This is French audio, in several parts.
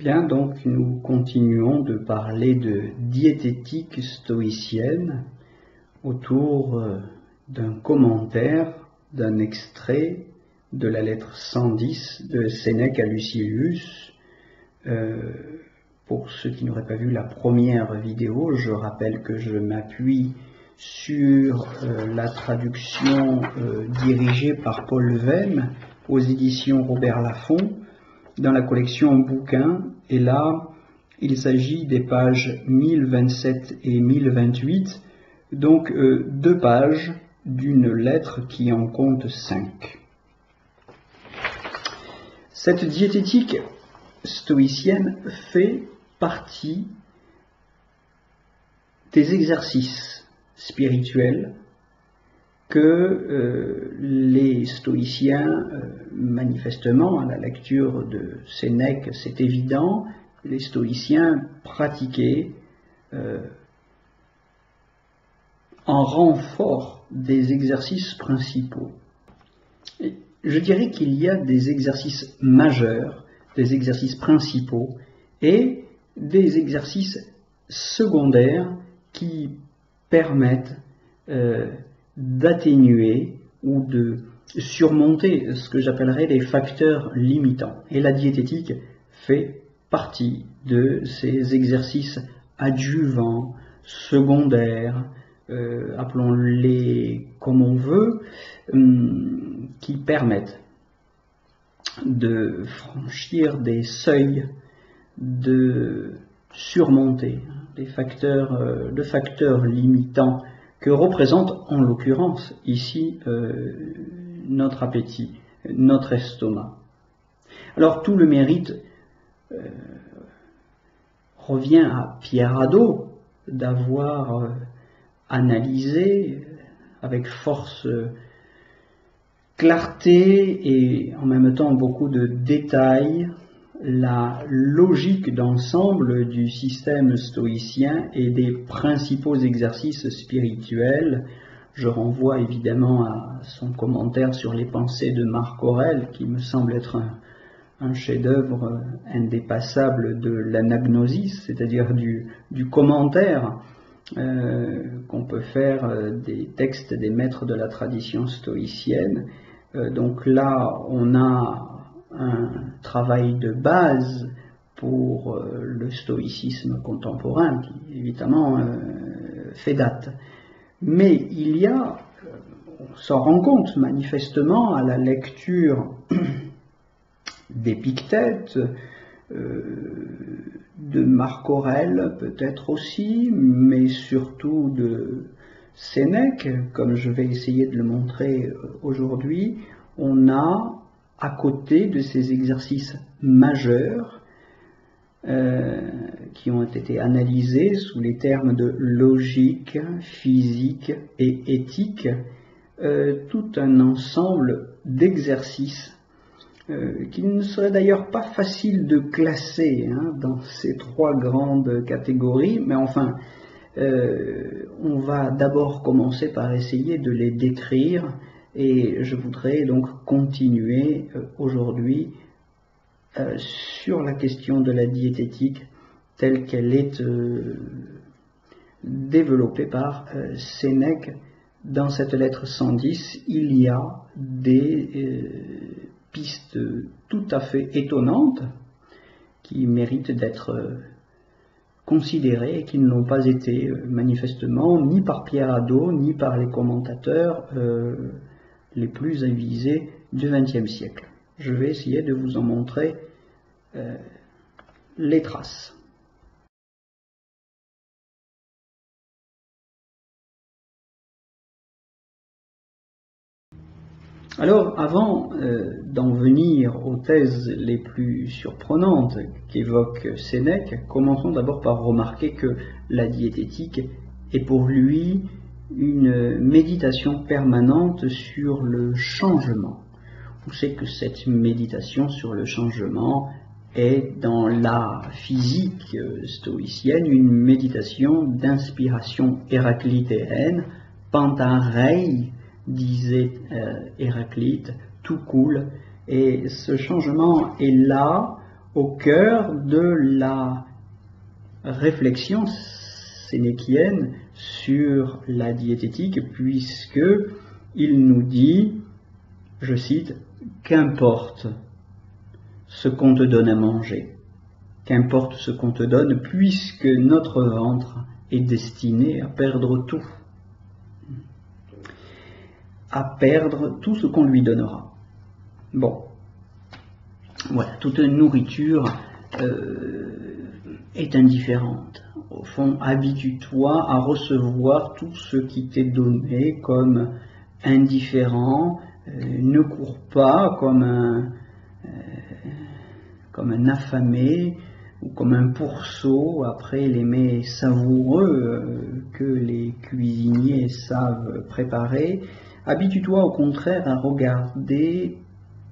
Bien, donc nous continuons de parler de diététique stoïcienne autour d'un commentaire, d'un extrait de la lettre 110 de Sénèque à Lucilius. Pour ceux qui n'auraient pas vu la première vidéo, je rappelle que je m'appuie sur la traduction dirigée par Paul Veyme aux éditions Robert Laffont dans la collection Bouquins, et là il s'agit des pages 1027 et 1028, donc 2 pages d'une lettre qui en compte 5. Cette diététique stoïcienne fait partie des exercices spirituels que les stoïciens, manifestement, à la lecture de Sénèque, c'est évident, les stoïciens pratiquaient en renfort des exercices principaux. Et je dirais qu'il y a des exercices majeurs, des exercices principaux et des exercices secondaires qui permettent d'atténuer ou de surmonter ce que j'appellerais les facteurs limitants. Et la diététique fait partie de ces exercices adjuvants, secondaires, appelons-les comme on veut, qui permettent de franchir des seuils, de surmonter des facteurs limitants que représente en l'occurrence ici notre appétit, notre estomac. Alors tout le mérite revient à Pierre Hadot d'avoir analysé avec force, clarté et en même temps beaucoup de détails la logique d'ensemble du système stoïcien et des principaux exercices spirituels. Je renvoie évidemment à son commentaire sur les pensées de Marc Aurèle, qui me semble être un chef-d'œuvre indépassable de l'anagnosis, c'est-à-dire du commentaire qu'on peut faire des textes des maîtres de la tradition stoïcienne. Donc là, on a un travail de base pour le stoïcisme contemporain, qui évidemment fait date. Mais il y a, on s'en rend compte manifestement à la lecture d'Épictète, de Marc Aurèle peut-être aussi, mais surtout de Sénèque, comme je vais essayer de le montrer aujourd'hui, on a à côté de ces exercices majeurs qui ont été analysés sous les termes de logique, physique et éthique, tout un ensemble d'exercices qu'il ne serait d'ailleurs pas facile de classer dans ces 3 grandes catégories, mais enfin, on va d'abord commencer par essayer de les décrire. Et je voudrais donc continuer aujourd'hui sur la question de la diététique telle qu'elle est développée par Sénèque dans cette lettre 110. Il y a des pistes tout à fait étonnantes qui méritent d'être considérées et qui ne l'ont pas été manifestement ni par Pierre Hadot ni par les commentateurs les plus avisés du XXe siècle. Je vais essayer de vous en montrer les traces. Alors, avant d'en venir aux thèses les plus surprenantes qu'évoque Sénèque, commençons d'abord par remarquer que la diététique est pour lui une méditation permanente sur le changement. On sait que cette méditation sur le changement est dans la physique stoïcienne une méditation d'inspiration héraclitéenne, pantarei, disait Héraclite, tout coule, et ce changement est là au cœur de la réflexion sénéchienne sur la diététique, puisque il nous dit, je cite, « Qu'importe ce qu'on te donne à manger, qu'importe ce qu'on te donne, puisque notre ventre est destiné à perdre tout, à perdre tout ce qu'on lui donnera. » Bon, voilà, toute nourriture est indifférente. Au fond, habitue-toi à recevoir tout ce qui t'est donné comme indifférent, ne cours pas comme un affamé ou comme un pourceau après les mets savoureux que les cuisiniers savent préparer. Habitue-toi au contraire à regarder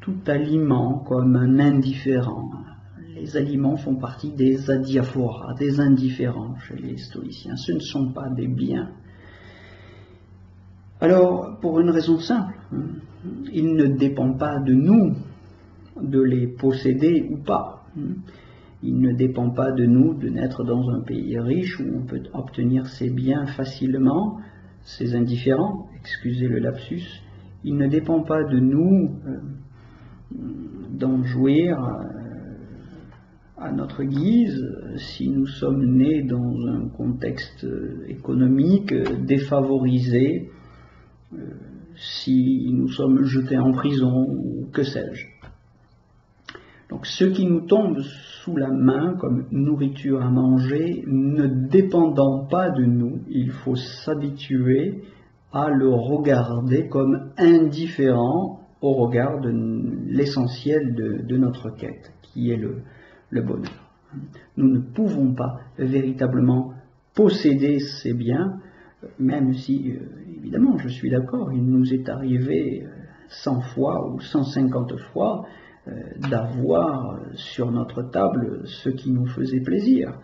tout aliment comme un indifférent. Les aliments font partie des adiaphoras, des indifférents chez les stoïciens. Ce ne sont pas des biens. Alors, pour une raison simple, il ne dépend pas de nous de les posséder ou pas. Il ne dépend pas de nous de naître dans un pays riche où on peut obtenir ces biens facilement, ces indifférents, excusez le lapsus. Il ne dépend pas de nous d'en jouir à notre guise si nous sommes nés dans un contexte économique défavorisé, si nous sommes jetés en prison ou que sais-je. Donc ce qui nous tombe sous la main comme nourriture à manger ne dépendant pas de nous, il faut s'habituer à le regarder comme indifférent au regard de l'essentiel de notre quête, qui est le bonheur. Nous ne pouvons pas véritablement posséder ces biens, même si, évidemment, je suis d'accord, il nous est arrivé 100 fois ou 150 fois d'avoir sur notre table ce qui nous faisait plaisir.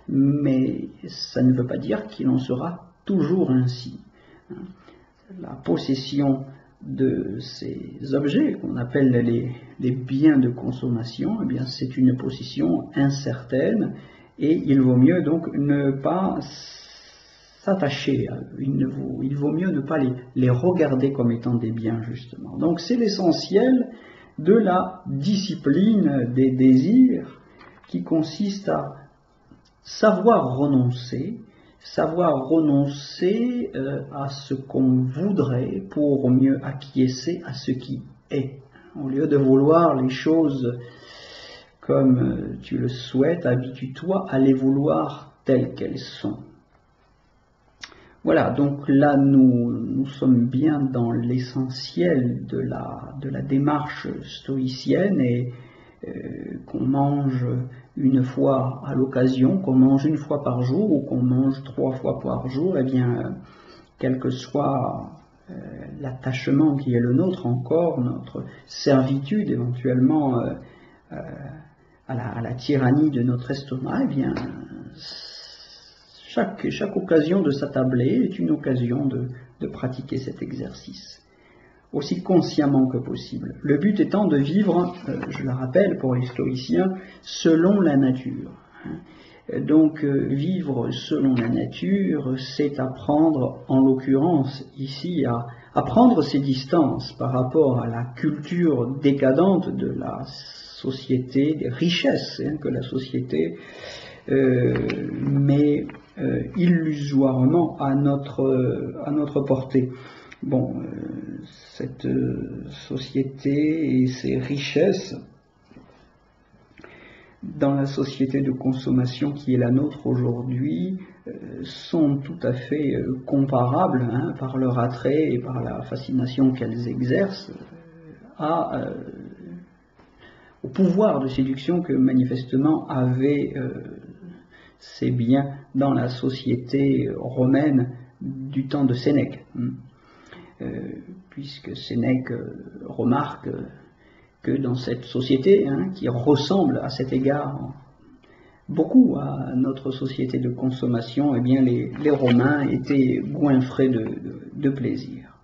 Mais ça ne veut pas dire qu'il en sera toujours ainsi. La possession de ces objets qu'on appelle les biens de consommation, eh bien c'est une possession incertaine et il vaut mieux donc ne pas s'attacher à eux. Il vaut mieux ne pas les regarder comme étant des biens justement. Donc c'est l'essentiel de la discipline des désirs qui consiste à savoir renoncer à ce qu'on voudrait pour mieux acquiescer à ce qui est. Au lieu de vouloir les choses comme tu le souhaites, habitue-toi à les vouloir telles qu'elles sont. Voilà, donc là nous sommes bien dans l'essentiel de la démarche stoïcienne et qu'on mange une fois à l'occasion, qu'on mange une fois par jour ou qu'on mange 3 fois par jour, eh bien, quel que soit l'attachement qui est le nôtre encore, notre servitude éventuellement à la tyrannie de notre estomac, eh bien, chaque occasion de s'attabler est une occasion de pratiquer cet exercice aussi consciemment que possible. Le but étant de vivre, je le rappelle pour les stoïciens, selon la nature. Donc vivre selon la nature, c'est apprendre, en l'occurrence ici, à prendre ses distances par rapport à la culture décadente de la société, des richesses que la société met illusoirement à notre portée. Bon, cette société et ses richesses, dans la société de consommation qui est la nôtre aujourd'hui, sont tout à fait comparables par leur attrait et par la fascination qu'elles exercent au pouvoir de séduction que manifestement avaient ces biens dans la société romaine du temps de Sénèque. Puisque Sénèque remarque que dans cette société, qui ressemble à cet égard beaucoup à notre société de consommation, eh bien les Romains étaient goinfrés de plaisir.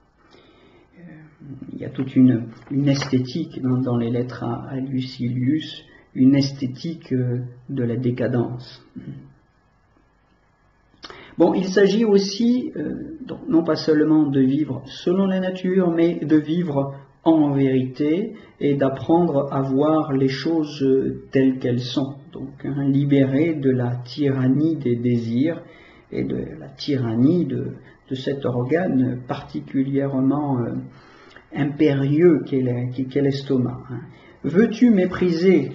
Il y a toute une esthétique dans les lettres à Lucilius, une esthétique de la décadence. Bon, il s'agit aussi, donc, non pas seulement de vivre selon la nature, mais de vivre en vérité et d'apprendre à voir les choses telles qu'elles sont. Donc, libéré de la tyrannie des désirs et de la tyrannie de cet organe particulièrement impérieux qu'est l'estomac. Veux-tu mépriser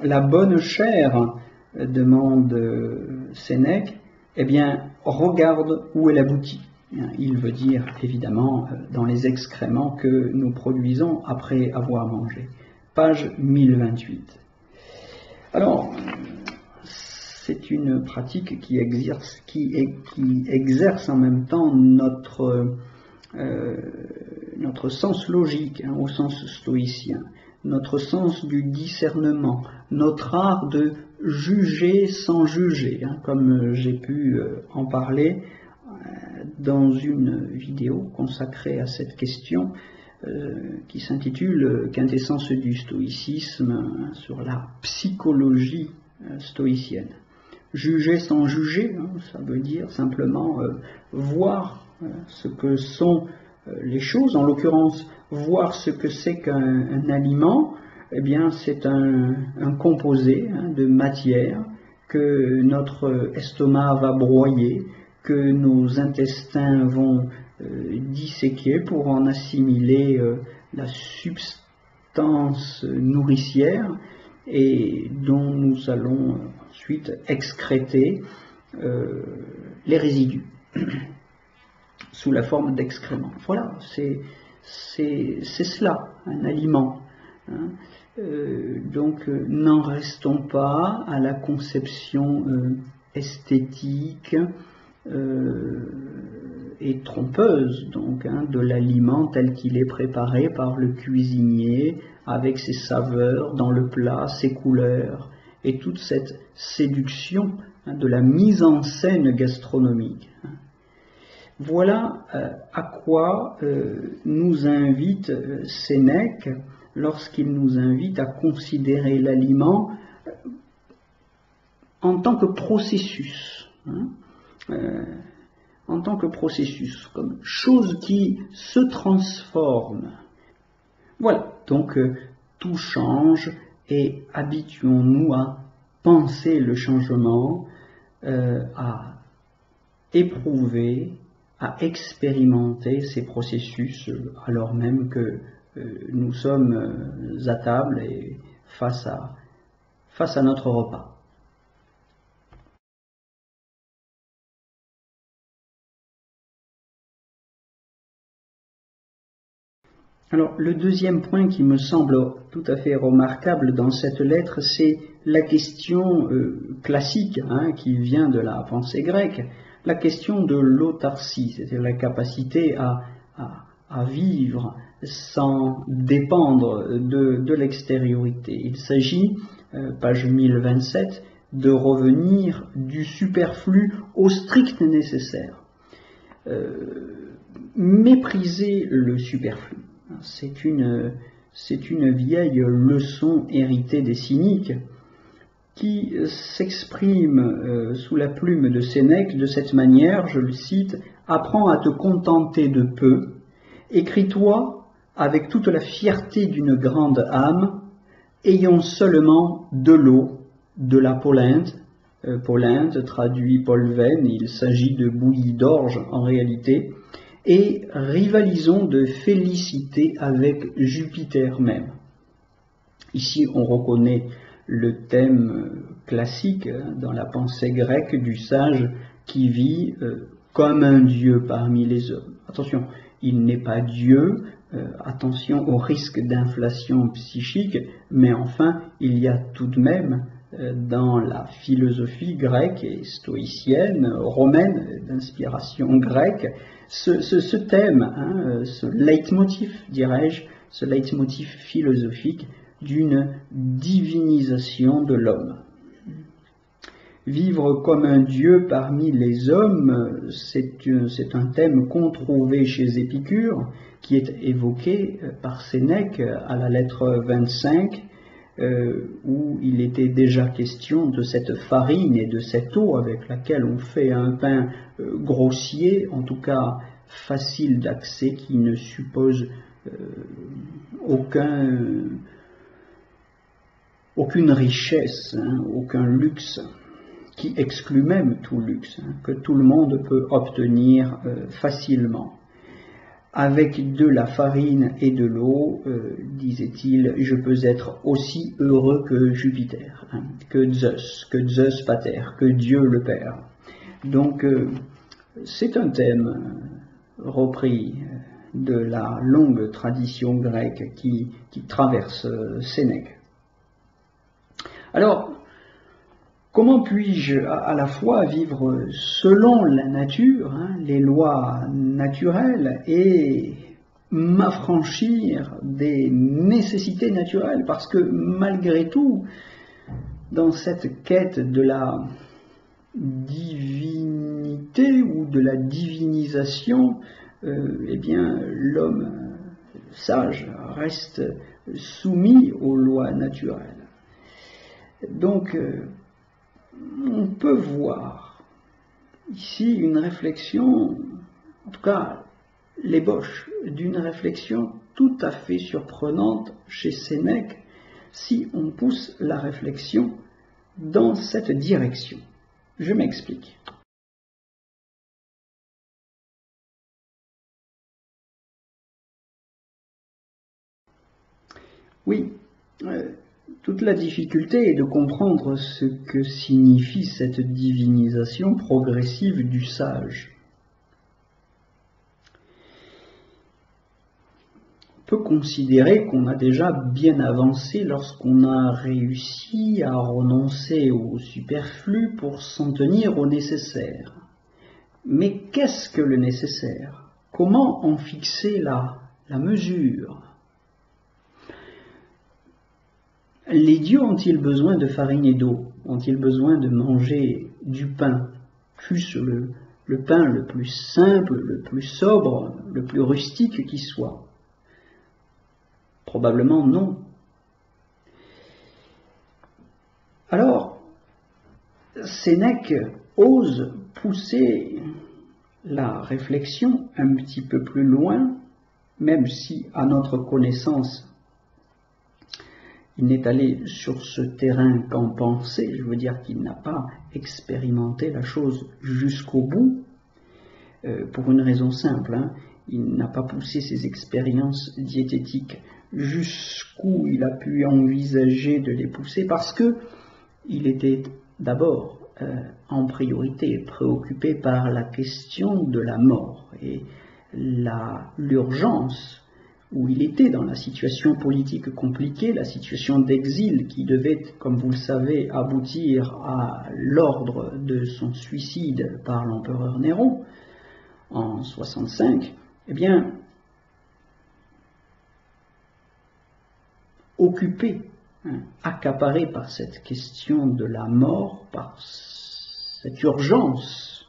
la bonne chair, demande Sénèque. Eh bien, regarde où elle aboutit. Il veut dire, évidemment, dans les excréments que nous produisons après avoir mangé. Page 1028. Alors, c'est une pratique qui exerce en même temps notre sens logique, au sens stoïcien, notre sens du discernement, notre art de juger sans juger, comme j'ai pu en parler dans une vidéo consacrée à cette question qui s'intitule Quintessence du stoïcisme sur la psychologie stoïcienne. Juger sans juger, ça veut dire simplement voir ce que sont les choses, en l'occurrence voir ce que c'est qu'un aliment. Eh bien, c'est un composé de matière que notre estomac va broyer, que nos intestins vont disséquer pour en assimiler la substance nourricière et dont nous allons ensuite excréter les résidus sous la forme d'excréments. Voilà, c'est cela, un aliment. Donc n'en restons pas à la conception esthétique et trompeuse donc de l'aliment tel qu'il est préparé par le cuisinier avec ses saveurs dans le plat, ses couleurs et toute cette séduction de la mise en scène gastronomique. Voilà à quoi nous invite Sénèque lorsqu'il nous invite à considérer l'aliment en tant que processus, comme chose qui se transforme. Voilà, donc tout change et habituons-nous à penser le changement, à éprouver, à expérimenter ces processus alors même que nous sommes à table et face à notre repas. Alors, le deuxième point qui me semble tout à fait remarquable dans cette lettre, c'est la question classique qui vient de la pensée grecque, la question de l'autarcie, c'est-à-dire la capacité à vivre sans dépendre de l'extériorité. Il s'agit, page 1027, de revenir du superflu au strict nécessaire. Mépriser le superflu. C'est une vieille leçon héritée des cyniques qui s'exprime sous la plume de Sénèque de cette manière, je le cite, « Apprends à te contenter de peu, écris-toi avec toute la fierté d'une grande âme, ayons seulement de l'eau, de la polinthe », polinthe traduit polven, il s'agit de bouillie d'orge en réalité, et rivalisons de félicité avec Jupiter même. Ici, on reconnaît le thème classique dans la pensée grecque du sage qui vit comme un dieu parmi les hommes. Attention, il n'est pas Dieu, attention au risque d'inflation psychique, mais enfin, il y a tout de même dans la philosophie grecque et stoïcienne, romaine, d'inspiration grecque, ce thème, ce leitmotiv, dirais-je, ce leitmotiv philosophique d'une divinisation de l'homme. Vivre comme un dieu parmi les hommes, c'est un thème qu'on trouvait chez Épicure, qui est évoqué par Sénèque à la lettre 25, où il était déjà question de cette farine et de cette eau avec laquelle on fait un pain grossier, en tout cas facile d'accès, qui ne suppose aucune richesse, aucun luxe, qui exclut même tout luxe, que tout le monde peut obtenir facilement. Avec de la farine et de l'eau, disait-il, je peux être aussi heureux que Jupiter, que Zeus Pater, que Dieu le Père. Donc, c'est un thème repris de la longue tradition grecque qui traverse Sénèque. Alors, comment puis-je à la fois vivre selon la nature, les lois naturelles, et m'affranchir des nécessités naturelles? Parce que malgré tout, dans cette quête de la divinité ou de la divinisation, eh bien, l'homme sage reste soumis aux lois naturelles. Donc, on peut voir ici une réflexion, en tout cas l'ébauche d'une réflexion tout à fait surprenante chez Sénèque, si on pousse la réflexion dans cette direction. Je m'explique. Oui, toute la difficulté est de comprendre ce que signifie cette divinisation progressive du sage. On peut considérer qu'on a déjà bien avancé lorsqu'on a réussi à renoncer au superflu pour s'en tenir au nécessaire. Mais qu'est-ce que le nécessaire? Comment en fixer la mesure? Les dieux ont-ils besoin de farine et d'eau? Ont-ils besoin de manger du pain? Fût-ce le pain le plus simple, le plus sobre, le plus rustique qui soit? Probablement non. Alors, Sénèque ose pousser la réflexion un petit peu plus loin, même si, à notre connaissance, il n'est allé sur ce terrain qu'en pensée, je veux dire qu'il n'a pas expérimenté la chose jusqu'au bout, pour une raison simple, il n'a pas poussé ses expériences diététiques jusqu'où il a pu envisager de les pousser, parce que il était d'abord en priorité préoccupé par la question de la mort et l'urgence où il était dans la situation politique compliquée, la situation d'exil qui devait, comme vous le savez, aboutir à l'ordre de son suicide par l'empereur Néron en 65, eh bien, occupé, accaparé par cette question de la mort, par cette urgence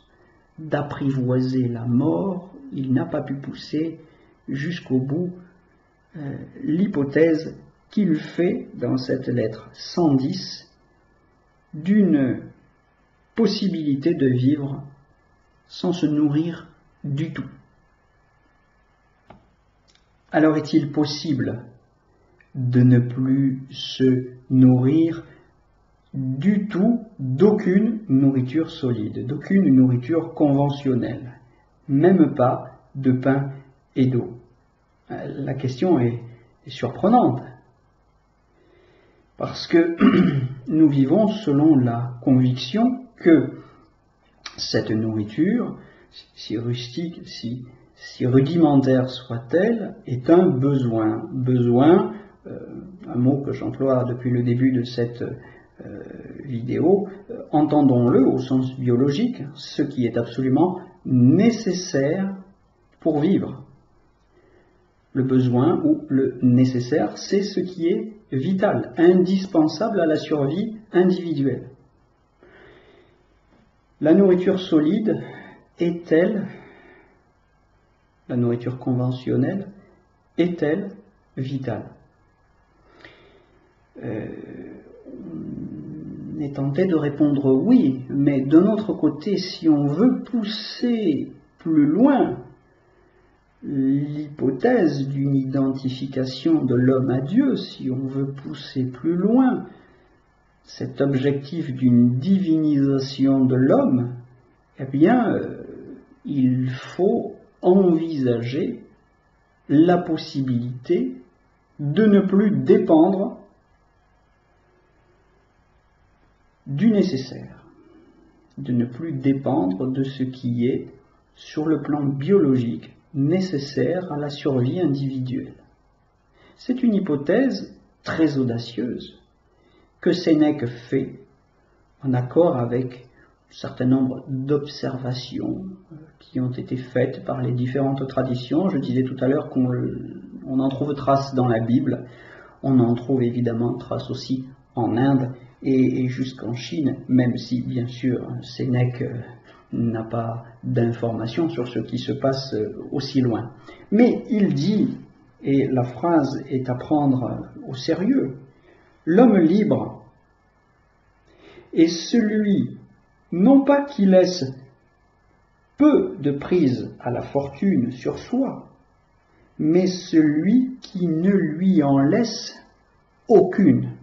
d'apprivoiser la mort, il n'a pas pu pousser jusqu'au bout l'hypothèse qu'il fait dans cette lettre 110 d'une possibilité de vivre sans se nourrir du tout. Alors est-il possible de ne plus se nourrir du tout d'aucune nourriture solide, d'aucune nourriture conventionnelle, même pas de pain et d'eau? La question est surprenante, parce que nous vivons selon la conviction que cette nourriture, si rustique, si rudimentaire soit-elle, est un besoin. Besoin, un mot que j'emploie depuis le début de cette vidéo, entendons-le au sens biologique, ce qui est absolument nécessaire pour vivre. Le besoin ou le nécessaire, c'est ce qui est vital, indispensable à la survie individuelle. La nourriture solide est-elle, la nourriture conventionnelle, est-elle vitale? On est tenté de répondre oui, mais d'un autre côté, si on veut pousser plus loin l'hypothèse d'une identification de l'homme à Dieu, si on veut pousser plus loin cet objectif d'une divinisation de l'homme, eh bien, il faut envisager la possibilité de ne plus dépendre du nécessaire, de ne plus dépendre de ce qui est, sur le plan biologique, nécessaire à la survie individuelle. C'est une hypothèse très audacieuse que Sénèque fait en accord avec un certain nombre d'observations qui ont été faites par les différentes traditions. Je disais tout à l'heure qu'on en trouve trace dans la Bible, on en trouve évidemment trace aussi en Inde et jusqu'en Chine, même si bien sûr Sénèque n'a pas d'informations sur ce qui se passe aussi loin. Mais il dit, et la phrase est à prendre au sérieux, l'homme libre est celui, non pas qui laisse peu de prise à la fortune sur soi, mais celui qui ne lui en laisse aucune.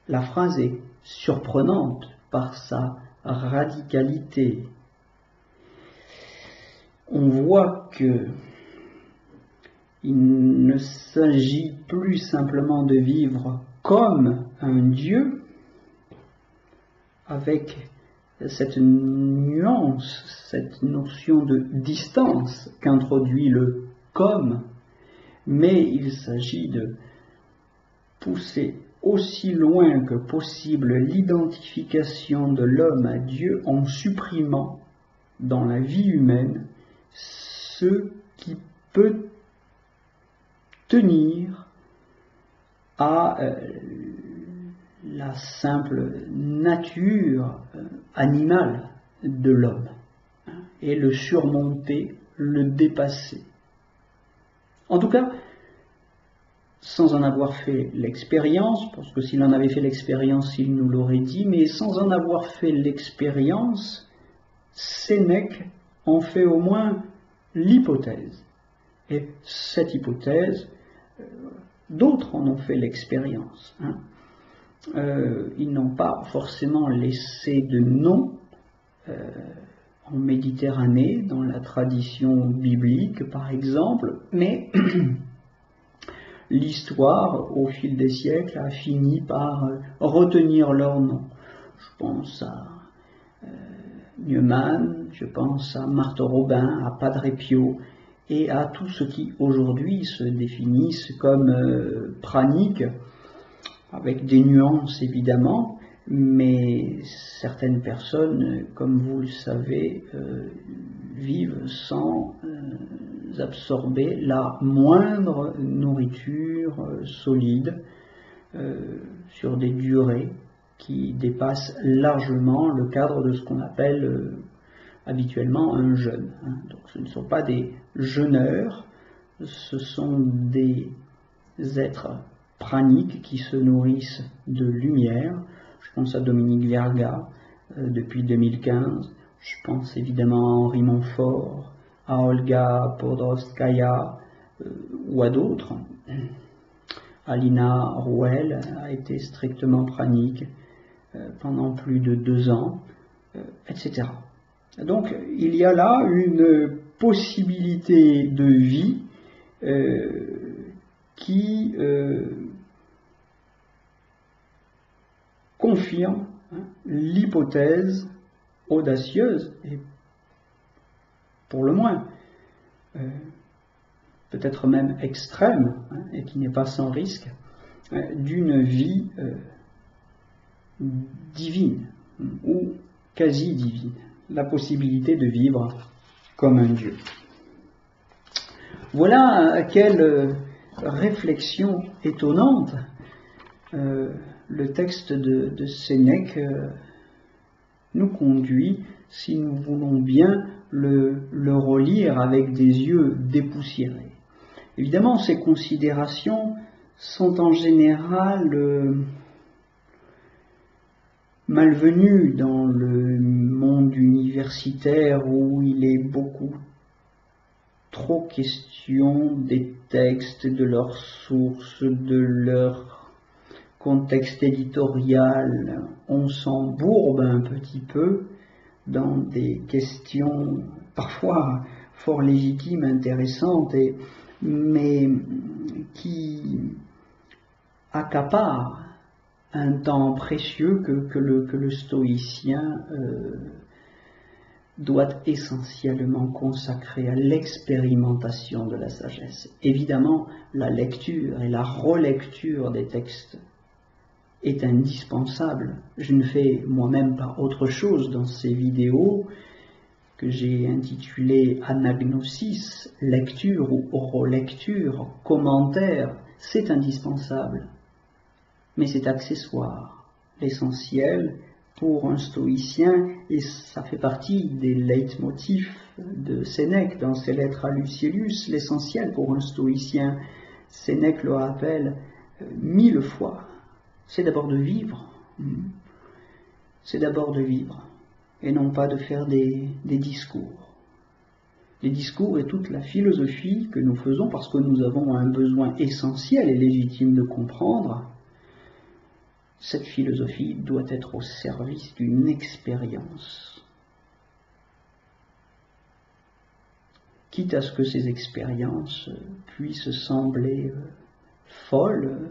La phrase est surprenante par sa radicalité. On voit que il ne s'agit plus simplement de vivre comme un Dieu, avec cette nuance, cette notion de distance qu'introduit le comme, mais il s'agit de pousser aussi loin que possible l'identification de l'homme à Dieu en supprimant dans la vie humaine ce qui peut tenir à la simple nature animale de l'homme et le surmonter, le dépasser. En tout cas, sans en avoir fait l'expérience, parce que s'il en avait fait l'expérience, il nous l'aurait dit, mais sans en avoir fait l'expérience, Sénèque en fait au moins l'hypothèse. Et cette hypothèse, d'autres en ont fait l'expérience. Ils n'ont pas forcément laissé de nom en Méditerranée, dans la tradition biblique par exemple, mais l'histoire, au fil des siècles, a fini par retenir leur nom. Je pense à Neumann, je pense à Marthe Robin, à Padre Pio, et à tous ceux qui aujourd'hui se définissent comme praniques, avec des nuances évidemment, mais certaines personnes, comme vous le savez, vivent sans absorber la moindre nourriture solide sur des durées qui dépassent largement le cadre de ce qu'on appelle habituellement un jeûne. Donc ce ne sont pas des jeûneurs, ce sont des êtres praniques qui se nourrissent de lumière. Je pense à Dominique Verga depuis 2015, je pense évidemment à Henri Montfort, à Olga Podroskaya ou à d'autres. Alina Rouel a été strictement pranique pendant plus de 2 ans, etc. Donc il y a là une possibilité de vie qui confirme l'hypothèse audacieuse et pour le moins peut-être même extrême et qui n'est pas sans risque d'une vie divine ou quasi divine, la possibilité de vivre comme un Dieu. Voilà quelle réflexion étonnante le texte de Sénèque nous conduit si nous voulons bien le relire avec des yeux dépoussiérés. Évidemment, ces considérations sont en général malvenus dans le monde universitaire où il est beaucoup trop question des textes, de leurs sources, de leur contexte éditorial. On s'embourbe un petit peu dans des questions parfois fort légitimes, intéressantes, mais qui accaparent un temps précieux que le stoïcien doit essentiellement consacrer à l'expérimentation de la sagesse. Évidemment, la lecture et la relecture des textes est indispensable. Je ne fais moi-même pas autre chose dans ces vidéos que j'ai intitulées Anagnosis, lecture ou relecture, commentaire. C'est indispensable, mais c'est accessoire. L'essentiel pour un stoïcien, et ça fait partie des leitmotifs de Sénèque dans ses lettres à Lucilius, l'essentiel pour un stoïcien, Sénèque le rappelle 1000 fois, c'est d'abord de vivre. C'est d'abord de vivre, et non pas de faire des discours. Les discours et toute la philosophie que nous faisons parce que nous avons un besoin essentiel et légitime de comprendre, cette philosophie doit être au service d'une expérience. Quitte à ce que ces expériences puissent sembler folles,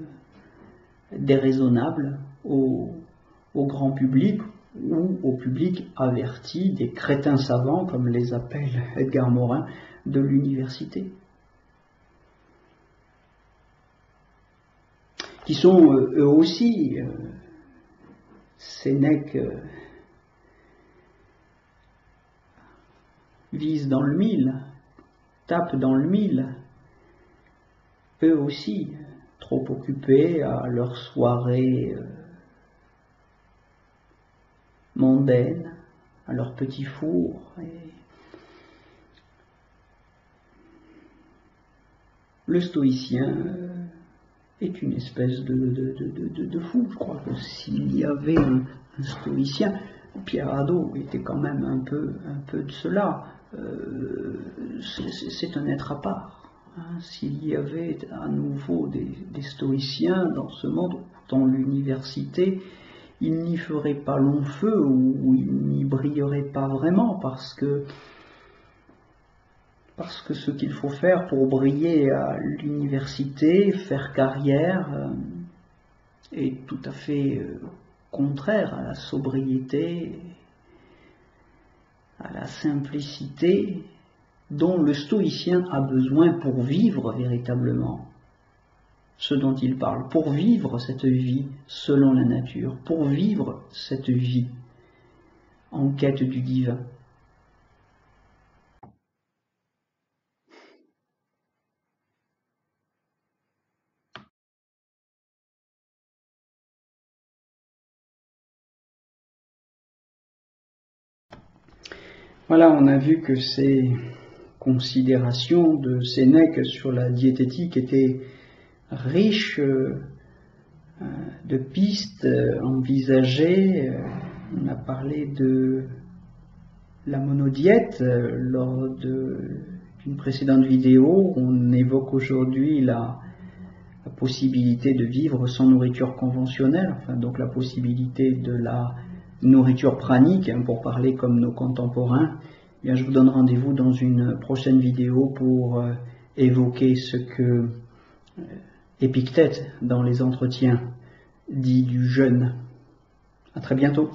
déraisonnables au grand public ou au public averti des crétins savants, comme les appelle Edgar Morin, de l'université, qui sont eux aussi, Sénèque vise dans le mille, tape dans le mille, eux aussi trop occupés à leur soirée mondaine, à leur petit four. Le stoïcien est une espèce de fou. Je crois que s'il y avait un stoïcien, Pierre Hadot était quand même un peu de cela. C'est un être à part. S'il y avait à nouveau des stoïciens dans ce monde, dans l'université, ils n'y feraient pas long feu ou ils n'y brilleraient pas vraiment parce que ce qu'il faut faire pour briller à l'université, faire carrière, est tout à fait contraire à la sobriété, à la simplicité dont le stoïcien a besoin pour vivre véritablement ce dont il parle, pour vivre cette vie selon la nature, pour vivre cette vie en quête du divin. Voilà, on a vu que ces considérations de Sénèque sur la diététique étaient riches de pistes envisagées. On a parlé de la monodiète lors d'une précédente vidéo. On évoque aujourd'hui la possibilité de vivre sans nourriture conventionnelle, donc la possibilité de la nourriture pranique, pour parler comme nos contemporains. Bien, je vous donne rendez-vous dans une prochaine vidéo pour évoquer ce que Épictète, dans les entretiens, dit du jeûne. À très bientôt.